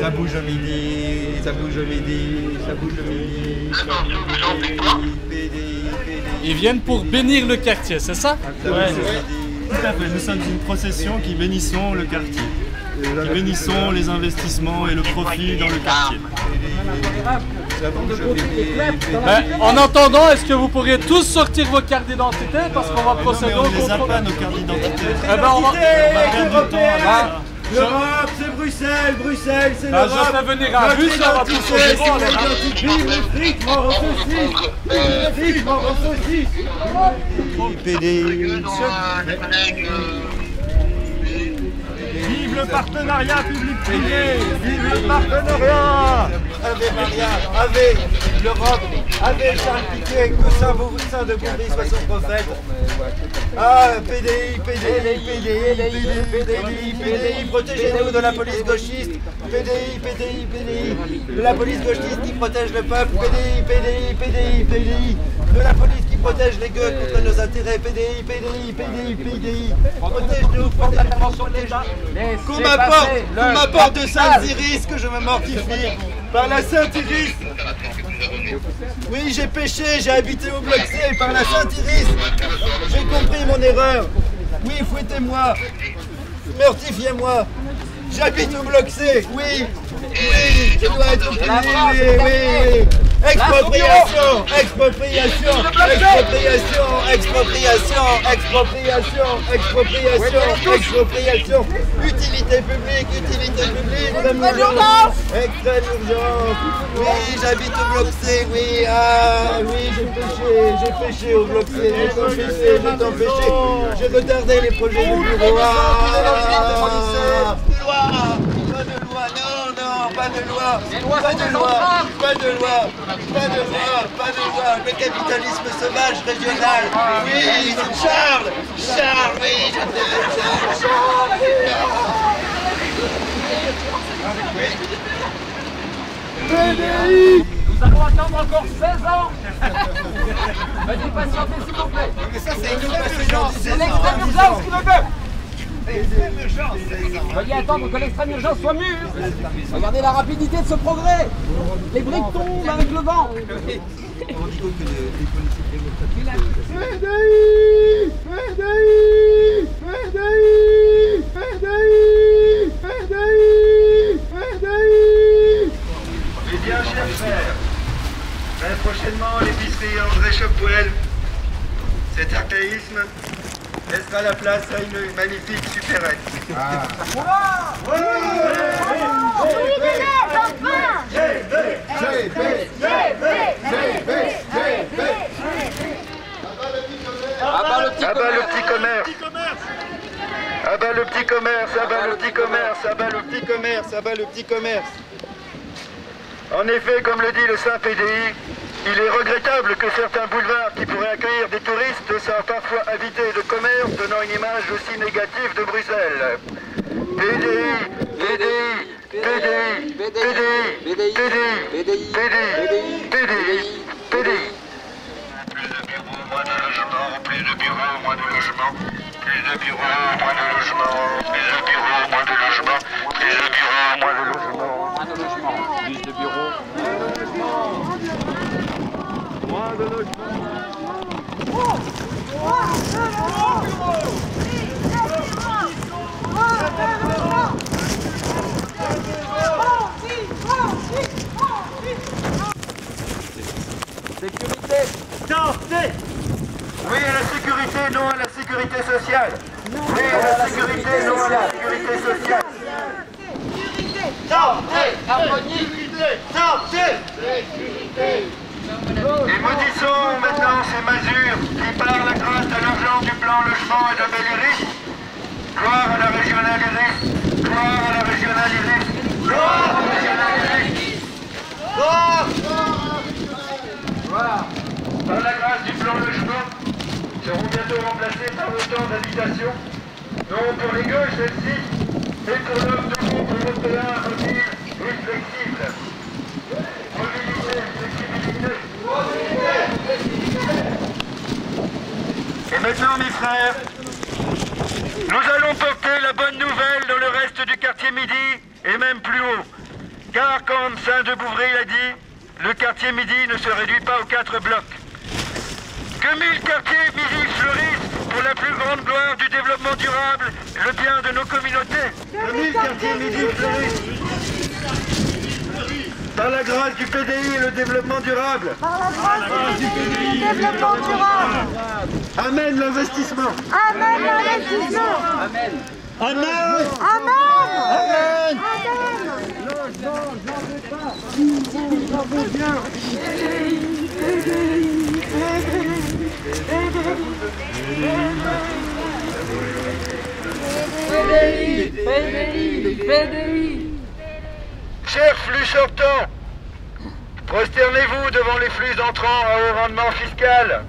Ça bouge au midi, ça bouge au midi, ça bouge au midi. Ils viennent pour bénir le quartier, c'est ça? Ouais, tout à fait. Nous sommes une procession qui bénissons le quartier. Qui bénissons les investissements et le profit dans le quartier. En attendant, est-ce que vous pourriez tous sortir vos cartes d'identité parce qu'on va procéder au contrôle? On les a pas, nos cartes d'identité. Eh ben, on va perdre du temps. L'Europe, c'est Bruxelles, Bruxelles, c'est l'Europe. je fais venir un bus, on va tous au devant. Vive les fric, mort aux saucisses. Vive les fric, mort aux saucisses. Vive le partenariat public-privé. Vive le partenariat. Ave Maria, Ave l'Europe, Ave Charles Piquet, que Saint de Bourdi soit son prophète. Ah, PDI, PDI, PDI, PDI, PDI, protégez-nous de la police gauchiste. PDI, PDI, PDI, de la police gauchiste qui protège le peuple. PDI, PDI, PDI, PDI, de la police qui protège les gueux contre nos intérêts. PDI, PDI, PDI, PDI, protège-nous, protège-nous. Qu'on m'apporte de saintes iris que je me mortifie. Par la Sainte Iris. Oui, j'ai péché, j'ai habité au bloc C. Par la Sainte Iris, j'ai compris mon erreur. Oui, fouettez-moi. Mortifiez-moi. J'habite au bloc C. Oui. Oui, je dois être puni. Oui, oui, oui. Expropriation, expropriation, expropriation, expropriation, expropriation, expropriation, expropriation, utilité publique, extrême urgence, extrême urgence. Oui, j'habite au bloc C, oui, ah, oui, j'ai péché au bloc C, j'ai tant péché, j'ai retardé les projets de bureau. Pas de loi, pas de loi, pas de loi, pas de loi, pas de loi, le capitalisme sauvage régional. Oui, c'est Charles, oui, je t'aime, Charles. PDI. Nous allons attendre encore 16 ans. Veuillez patienter s'il vous plaît. Mais ça c'est une extrême urgence. C'est l'extrême urgence qui le veut. Veuillez attendre que l'extrême urgence soit mûre. Regardez la rapidité de ce progrès. Les briques tombent avec le vent. Eh bien, chers frères, très prochainement l'épicerie André Chopwell, cet archaïsme laissera la place à une magnifique supérette. Abat le petit commerce. Abat le petit commerce, abat le petit commerce, abat le petit commerce, abat le petit commerce. En effet, comme le dit le Saint PDI, il est regrettable que certains boulevards qui pourraient accueillir des touristes soient parfois habités de commerce, donnant une image aussi négative de Bruxelles. PDI, PDI, PDI, PDI, PDI, PDI, PDI, PDI. Plus de bureaux, moins de logements, plus de bureaux, moins de logements, plus de bureaux, moins de logements, plus de bureaux, moins de logements, plus de bureaux, moins de logements, Moins de logements, plus de bureaux. moins de logements. Sécurité. Santé. Oui à la sécurité, non à la sécurité sociale. Oui à la sécurité, non à la sécurité sociale. Santé. Harmonie. Santé. Et maudissons maintenant ces masures qui, par la grâce à l'argent du plan logement et de Belliris, gloire à la régionale Iris, gloire à la régionale Iris, gloire à la régionale Iris, gloire. Par la grâce du plan logement, seront bientôt remplacés par autant d'habitations, non pour les gauches celles-ci, mais pour l'homme de groupe européen mobile et flexible. Mobilité, flexibilité. Et maintenant, mes frères, nous allons porter la bonne nouvelle dans le reste du quartier Midi et même plus haut. Car comme Saint-Denis l'a dit, le quartier Midi ne se réduit pas aux 4 blocs. Que 1000 quartiers Midi fleurissent pour la plus grande gloire du développement durable, le bien de nos communautés. Que 1000 quartiers Midi fleurissent par la grâce du PDI et le développement durable. Par la grâce du PDI et le développement durable. Amen l'investissement. Amen l'investissement. Amen. Amen. Amen. Amen. J'en veux bien. PDI. Chers flux sortants, prosternez-vous devant les flux entrants à haut rendement fiscal.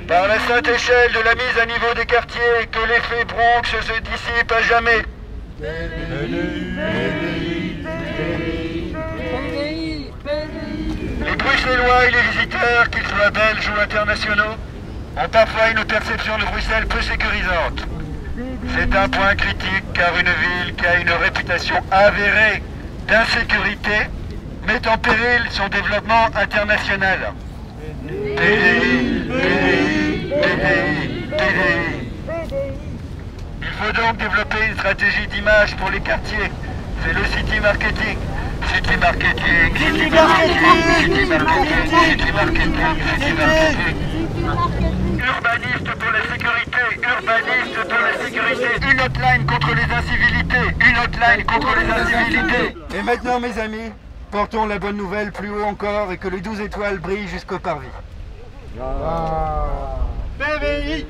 Par la sainte échelle de la mise à niveau des quartiers, que l'effet Bronx se dissipe à jamais. Les Bruxellois et les visiteurs, qu'ils soient belges ou internationaux, ont parfois une perception de Bruxelles peu sécurisante. C'est un point critique car une ville qui a une réputation avérée d'insécurité met en péril son développement international. PDI, PDI, PDI, PDI. Il faut donc développer une stratégie d'image pour les quartiers. C'est le city marketing. City marketing, city marketing, city marketing, city marketing, city marketing. Urbaniste pour la sécurité, urbaniste pour la sécurité. Une hotline contre les incivilités, une hotline contre les incivilités. Et maintenant mes amis, portons la bonne nouvelle plus haut encore et que les 12 étoiles brillent jusqu'au parvis. PVI.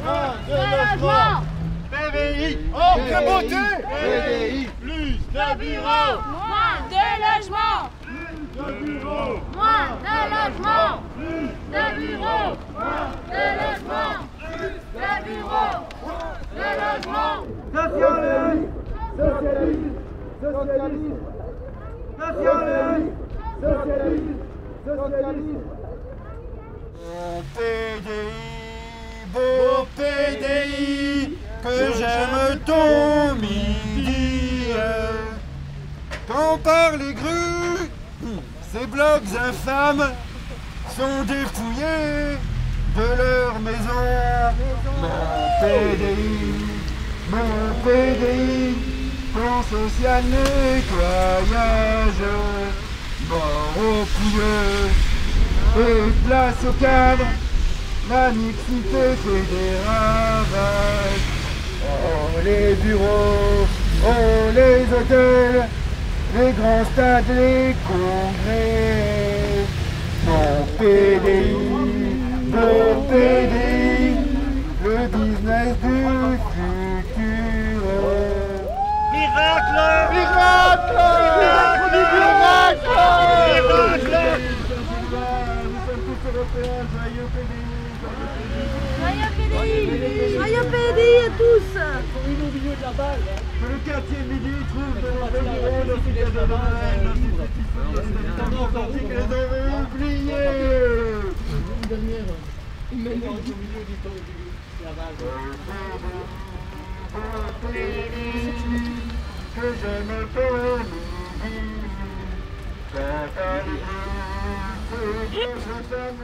De logement. PVI. Oh, que beauté. PDI. Plus de bureaux. Moins de logement. De bureaux. Moins de logement. De bureaux. De logement. De bureaux. De logement. Socialisme. Socialisme. Socialisme. Socialisme. Socialisme. Socialisme. Beau PDI, que j'aime ton Midi. Quand par les grues, ces blocs infâmes sont dépouillés de leur maison. Mon PDI, plan social nettoyage, mort aux pouilleux et place au cadre. La mixité fait des ravages. Oh les bureaux, oh les hôtels, les grands stades, les congrès. Mon PDI, le business du futur. Miracle. Miracle! Miracle! Miracle. Nous sommes tous européens, joyeux PDI. Joyeux PDI. Joyeux PDI à tous. Que le quartier Midi trouve de nouvelles bureaux dans ses cadeaux de Noël, dans ses habitants sortis que les avaient oubliés. Que j'aime ton Midi, que je t'aime.